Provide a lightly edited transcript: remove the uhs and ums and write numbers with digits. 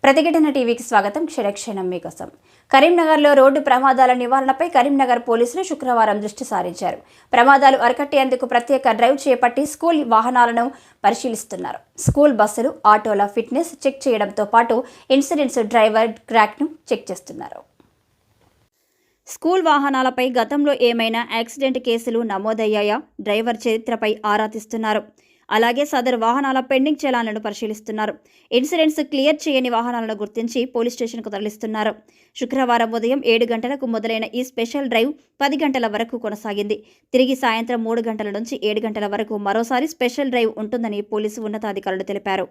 ప్రతిఘటన టీవీకి స్వాగతం. క్షణక్షణం మీకోసం. కరీంనగర్లో రోడ్డు ప్రమాదాల నివారణపై కరీంనగర్ పోలీసులు శుక్రవారం దృష్టి సారించారు. ప్రమాదాలు అరికట్టేందుకు ప్రత్యేక డ్రైవ్ చేపట్టి స్కూల్ వాహనాలను పరిశీలిస్తున్నారు. స్కూల్ బస్సులు, ఆటోల ఫిట్నెస్ చెక్ చేయడంతో పాటు ఇన్సూరెన్స్ డ్రైవర్ ట్రాక్ను చెక్ చేస్తున్నారు. స్కూల్ వాహనాలపై గతంలో ఏమైనా యాక్సిడెంట్ కేసులు నమోదయ్యాయా, డ్రైవర్ చరిత్రపై ఆరా తీస్తున్నారు. అలాగే సదరు వాహనాల పెండింగ్ చలాన్లను పరిశీలిస్తున్నారు. ఇన్సూరెన్స్ క్లియర్ చేయని వాహనాలను గుర్తించి పోలీస్ స్టేషన్కు తరలిస్తున్నారు. శుక్రవారం ఉదయం 7 గంటలకు మొదలైన ఈ స్పెషల్ డ్రైవ్ 10 గంటల వరకు కొనసాగింది. తిరిగి సాయంత్రం 3 గంటల నుంచి 7 గంటల వరకు మరోసారి స్పెషల్ డ్రైవ్ ఉంటుందని పోలీసు ఉన్నతాధికారులు తెలిపారు.